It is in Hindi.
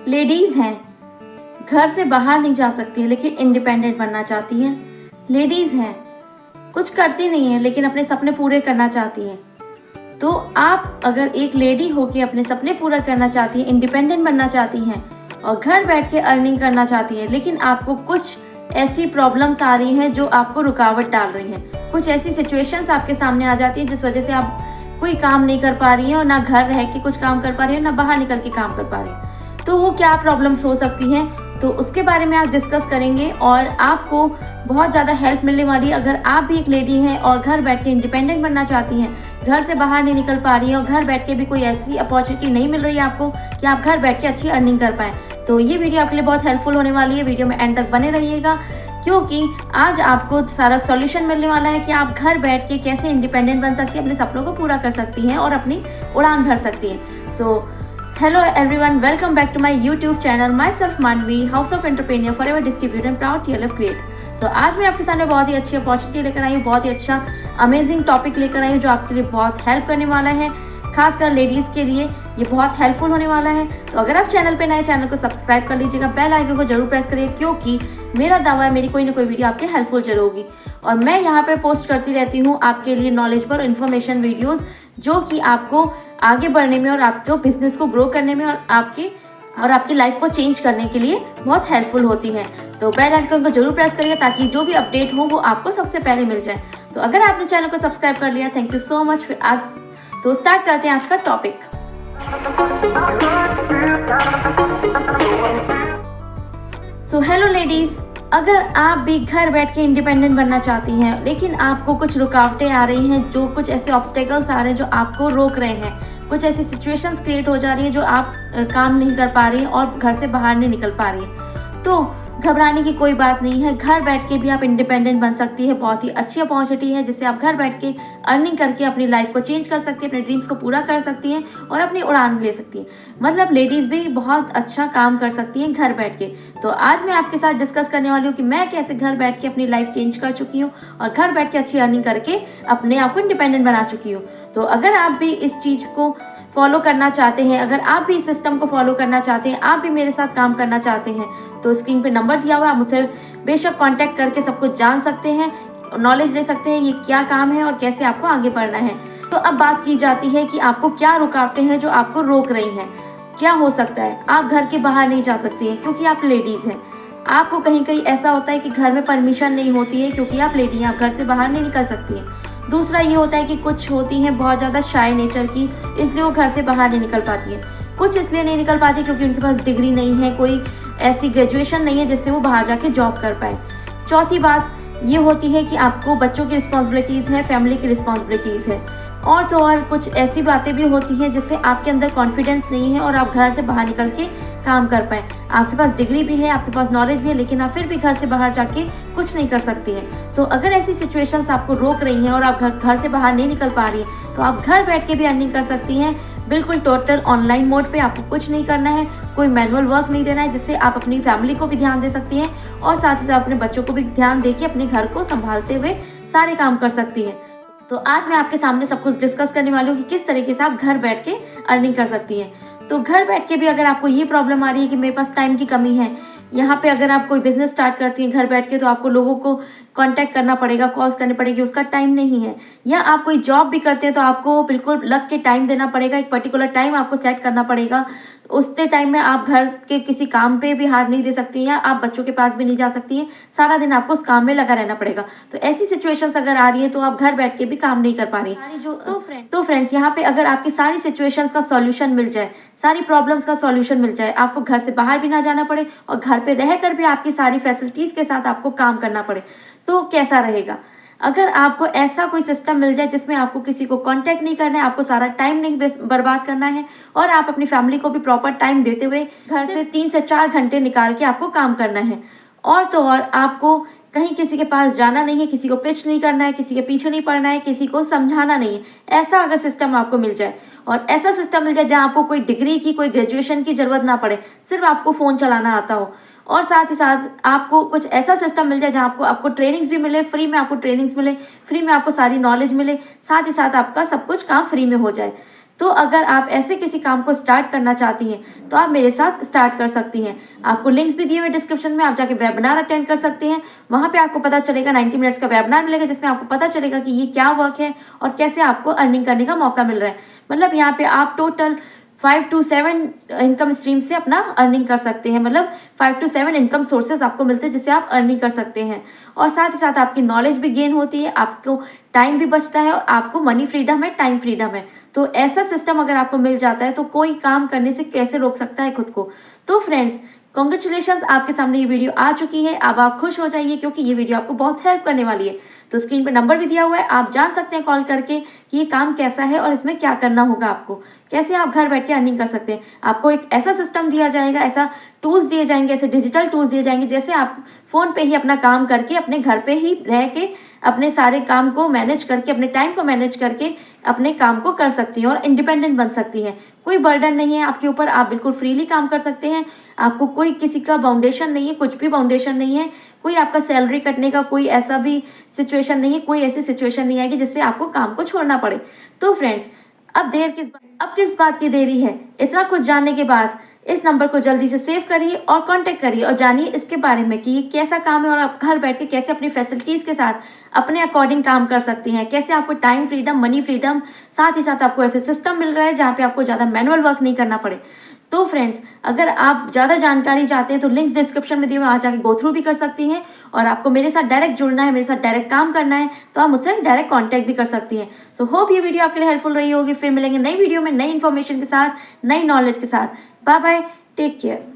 लेडीज़ हैं, घर से बाहर नहीं जा सकती है लेकिन इंडिपेंडेंट बनना चाहती हैं। लेडीज़ हैं, कुछ करती नहीं है लेकिन अपने सपने पूरे करना चाहती हैं। तो आप अगर एक लेडी होकर अपने सपने पूरा करना चाहती हैं, इंडिपेंडेंट बनना चाहती हैं और घर बैठ के अर्निंग करना चाहती हैं, लेकिन आपको कुछ ऐसी प्रॉब्लम्स आ रही हैं जो आपको रुकावट डाल रही हैं, कुछ ऐसी सिचुएशंस आपके सामने आ जाती हैं जिस वजह से आप कोई काम नहीं कर पा रही हैं और ना घर रह के कुछ काम कर पा रही हैं, ना बाहर निकल के काम कर पा रही हैं। तो वो क्या प्रॉब्लम्स हो सकती हैं, तो उसके बारे में आज डिस्कस करेंगे और आपको बहुत ज़्यादा हेल्प मिलने वाली है। अगर आप भी एक लेडी हैं और घर बैठ के इंडिपेंडेंट बनना चाहती हैं, घर से बाहर नहीं निकल पा रही हैं और घर बैठ के भी कोई ऐसी अपॉर्चुनिटी नहीं मिल रही है आपको कि आप घर बैठ के अच्छी अर्निंग कर पाएँ, तो ये वीडियो आपके लिए बहुत हेल्पफुल होने वाली है। वीडियो में एंड तक बने रहिएगा क्योंकि आज आपको सारा सॉल्यूशन मिलने वाला है कि आप घर बैठ के कैसे इंडिपेंडेंट बन सकती हैं, अपने सपनों को पूरा कर सकती हैं और अपनी उड़ान भर सकती हैं। So hello everyone, welcome back to my YouTube channel myself Manvi, house of entrepreneur forever distributor and proud TLF create. सो आज मैं आपके सामने बहुत ही अच्छी अपॉर्चुनिटी लेकर आई हूँ, बहुत ही अच्छा अमेजिंग टॉपिक लेकर आई हूँ जो आपके लिए बहुत हेल्प करने वाला है, खासकर लेडीज़ के लिए ये बहुत हेल्पफुल होने वाला है। तो अगर आप चैनल पे नए, चैनल को सब्सक्राइब कर लीजिएगा, बेल आइकन को जरूर प्रेस करिए क्योंकि मेरा दावा है मेरी कोई ना कोई वीडियो आपके हेल्पफुल जरूर होगी। और मैं यहाँ पे पोस्ट करती रहती हूँ आपके लिए नॉलेजेबल इन्फॉर्मेशन वीडियोज़ जो कि आपको आगे बढ़ने में और आपके बिजनेस को ग्रो करने में और आपकी लाइफ को चेंज करने के लिए बहुत हेल्पफुल होती हैं। तो बेल आइकन को जरूर प्रेस करिए ताकि जो भी अपडेट हो वो आपको सबसे पहले मिल जाए। तो अगर आपने चैनल को सब्सक्राइब कर लिया, थैंक यू सो मच। फिर आज तो स्टार्ट करते हैं आज का टॉपिक। सो हेलो लेडीज, अगर आप भी घर बैठ के इंडिपेंडेंट बनना चाहती हैं लेकिन आपको कुछ रुकावटें आ रही हैं, जो कुछ ऐसे ऑब्स्टेकल्स आ रहे हैं जो आपको रोक रहे हैं, कुछ ऐसी सिचुएशंस क्रिएट हो जा रही है जो आप काम नहीं कर पा रही हैं और घर से बाहर नहीं निकल पा रही हैं, तो घबराने की कोई बात नहीं है। घर बैठ के भी आप इंडिपेंडेंट बन सकती है। बहुत ही अच्छी अपॉर्चुनिटी है जिससे आप घर बैठ के अर्निंग करके अपनी लाइफ को चेंज कर सकती हैं, अपने ड्रीम्स को पूरा कर सकती हैं और अपनी उड़ान ले सकती हैं। मतलब लेडीज़ भी बहुत अच्छा काम कर सकती हैं घर बैठ के। तो आज मैं आपके साथ डिस्कस करने वाली हूँ कि मैं कैसे घर बैठ के अपनी लाइफ चेंज कर चुकी हूँ और घर बैठ के अच्छी अर्निंग करके अपने आप को इंडिपेंडेंट बना चुकी हूँ। तो अगर आप भी इस चीज़ को फॉलो करना चाहते हैं, अगर आप भी इस सिस्टम को फॉलो करना चाहते हैं, आप भी मेरे साथ काम करना चाहते हैं, तो स्क्रीन पे नंबर दिया हुआ है, आप मुझसे बेशक कांटेक्ट करके सब कुछ जान सकते हैं, नॉलेज ले सकते हैं ये क्या काम है और कैसे आपको आगे बढ़ना है। तो अब बात की जाती है कि आपको क्या रुकावटें हैं जो आपको रोक रही हैं। क्या हो सकता है, आप घर के बाहर नहीं जा सकती हैं क्योंकि आप लेडीज़ हैं। आपको कहीं कहीं ऐसा होता है कि घर में परमिशन नहीं होती है क्योंकि आप लेडी हैं, आप घर से बाहर नहीं निकल सकती हैं। दूसरा ये होता है कि कुछ होती हैं बहुत ज़्यादा शाय नेचर की, इसलिए वो घर से बाहर नहीं निकल पाती हैं। कुछ इसलिए नहीं निकल पाती क्योंकि उनके पास डिग्री नहीं है, कोई ऐसी ग्रेजुएशन नहीं है जिससे वो बाहर जाके जॉब कर पाए। चौथी बात ये होती है कि आपको बच्चों की रिस्पॉन्सिबिलिटीज़ है, फैमिली की रिस्पॉन्सिबिलिटीज़ है, और तो और कुछ ऐसी बातें भी होती हैं जिससे आपके अंदर कॉन्फिडेंस नहीं है और आप घर से बाहर निकल के काम कर पाएँ। आपके पास डिग्री भी है, आपके पास नॉलेज भी है, लेकिन आप फिर भी घर से बाहर जाके कुछ नहीं कर सकती हैं। तो अगर ऐसी सिचुएशंस आपको रोक रही हैं और आप घर से बाहर नहीं निकल पा रही हैं, तो आप घर बैठ के भी अर्निंग कर सकती हैं, बिल्कुल टोटल ऑनलाइन मोड पे। आपको कुछ नहीं करना है, कोई मैनुअल वर्क नहीं देना है, जिससे आप अपनी फैमिली को भी ध्यान दे सकती हैं और साथ ही साथ अपने बच्चों को भी ध्यान दे के अपने घर को संभालते हुए सारे काम कर सकती हैं। तो आज मैं आपके सामने सब कुछ डिस्कस करने वाली हूँ कि किस तरीके से आप घर बैठ के अर्निंग कर सकती हैं। तो घर बैठ के भी अगर आपको ये प्रॉब्लम आ रही है कि मेरे पास टाइम की कमी है, यहाँ पे अगर आप कोई बिजनेस स्टार्ट करती हैं घर बैठ के, तो आपको लोगों को कांटेक्ट करना पड़ेगा, कॉल्स करनी पड़ेगी, उसका टाइम नहीं है। या आप कोई जॉब भी करते हैं तो आपको बिल्कुल लग के टाइम देना पड़ेगा, एक पर्टिकुलर टाइम आपको सेट करना पड़ेगा। उतने टाइम में आप घर के किसी काम पे भी हाथ नहीं दे सकती हैं, आप बच्चों के पास भी नहीं जा सकती हैं, सारा दिन आपको उस काम में लगा रहना पड़ेगा। तो ऐसी सिचुएशंस अगर आ रही है तो आप घर बैठ के भी काम नहीं कर पा रही। तो फ्रेंड्स यहाँ पे अगर आपकी सारी सिचुएशंस का सॉल्यूशन मिल जाए, सारी प्रॉब्लम्स का सॉल्यूशन मिल जाए, आपको घर से बाहर भी ना जाना पड़े और घर पे रहकर भी आपकी सारी फैसिलिटीज़ के साथ आपको काम करना पड़े, तो कैसा रहेगा। अगर आपको ऐसा कोई सिस्टम मिल जाए जिसमें आपको किसी को कांटेक्ट नहीं करना है, आपको सारा टाइम नहीं बर्बाद करना है और आप अपनी फैमिली को भी प्रॉपर टाइम देते हुए घर से 3 से 4 घंटे निकाल के आपको काम करना है, और तो और आपको कहीं किसी के पास जाना नहीं है, किसी को पिच नहीं करना है, किसी के पीछे नहीं पड़ना है, किसी को समझाना नहीं है, ऐसा अगर सिस्टम आपको मिल जाए और ऐसा सिस्टम मिल जाए जहाँ आपको कोई डिग्री की, कोई ग्रेजुएशन की ज़रूरत ना पड़े, सिर्फ आपको फ़ोन चलाना आता हो, और साथ ही साथ आपको कुछ ऐसा सिस्टम मिल जाए जहाँ आपको ट्रेनिंग्स भी मिले, फ्री में आपको ट्रेनिंग्स मिले, फ्री में आपको सारी नॉलेज मिले, साथ ही साथ आपका सब कुछ काम फ्री में हो जाए, तो अगर आप ऐसे किसी काम को स्टार्ट करना चाहती हैं तो आप मेरे साथ स्टार्ट कर सकती हैं। आपको लिंक्स भी दिए हुए डिस्क्रिप्शन में, आप जाके वेबिनार अटेंड कर सकते हैं। वहाँ पे आपको पता चलेगा, 90 मिनट्स का वेबिनार मिलेगा जिसमें आपको पता चलेगा कि ये क्या वर्क है और कैसे आपको अर्निंग करने का मौका मिल रहा है। मतलब यहाँ पे आप टोटल 5 to 7 इनकम स्ट्रीम से अपना अर्निंग कर सकते हैं। मतलब 5 to 7 इनकम सोर्सेज आपको मिलते हैं जिससे आप अर्निंग कर सकते हैं, और साथ ही साथ आपकी नॉलेज भी गेन होती है, आपको टाइम भी बचता है और आपको मनी फ्रीडम है, टाइम फ्रीडम है। तो ऐसा सिस्टम अगर आपको मिल जाता है तो कोई काम करने से कैसे रोक सकता है खुद को। तो फ्रेंड्स, कॉन्ग्रेचुलेशन, आपके सामने ये वीडियो आ चुकी है। अब आप खुश हो जाइए क्योंकि ये वीडियो आपको बहुत हेल्प करने वाली है। तो स्क्रीन पे नंबर भी दिया हुआ है, आप जान सकते हैं कॉल करके कि ये काम कैसा है और इसमें क्या करना होगा आपको, कैसे आप घर बैठ के अर्निंग कर सकते हैं। आपको एक ऐसा सिस्टम दिया जाएगा, ऐसा टूल्स दिए जाएंगे, ऐसे डिजिटल टूल्स दिए जाएंगे जैसे आप फ़ोन पे ही अपना काम करके, अपने घर पे ही रह के अपने सारे काम को मैनेज करके, अपने टाइम को मैनेज करके अपने काम को कर सकती हैं और इंडिपेंडेंट बन सकती हैं। कोई बर्डन नहीं है आपके ऊपर, आप बिल्कुल फ्रीली काम कर सकते हैं। आपको कोई किसी का बाउंडेशन नहीं है, कुछ भी बाउंडेशन नहीं है, कोई आपका सैलरी कटने का कोई ऐसा भी सिचुएशन नहीं है, कोई ऐसी सिचुएशन नहीं आएगी जिससे आपको काम को छोड़ना पड़े। तो फ्रेंड्स, अब किस बात की देरी है। इतना कुछ जानने के बाद इस नंबर को जल्दी से सेव करिए और कांटेक्ट करिए और जानिए इसके बारे में कि ये कैसा काम है और आप घर बैठ के कैसे अपनी फैसिलिटीज़ के साथ अपने अकॉर्डिंग काम कर सकती हैं, कैसे आपको टाइम फ्रीडम, मनी फ्रीडम, साथ ही साथ आपको ऐसे सिस्टम मिल रहा है जहाँ पे आपको ज़्यादा मैनुअल वर्क नहीं करना पड़े। तो फ्रेंड्स, अगर आप ज़्यादा जानकारी चाहते हैं तो लिंक्स डिस्क्रिप्शन में दिए हुए, वहाँ जाके गो थ्रू भी कर सकती हैं, और आपको मेरे साथ डायरेक्ट जुड़ना है, मेरे साथ डायरेक्ट काम करना है तो आप मुझसे डायरेक्ट कांटेक्ट भी कर सकती हैं। सो होप ये वीडियो आपके लिए हेल्पफुल रही होगी। फिर मिलेंगे नई वीडियो में नई इन्फॉर्मेशन के साथ, नई नॉलेज के साथ। Bye bye, take care.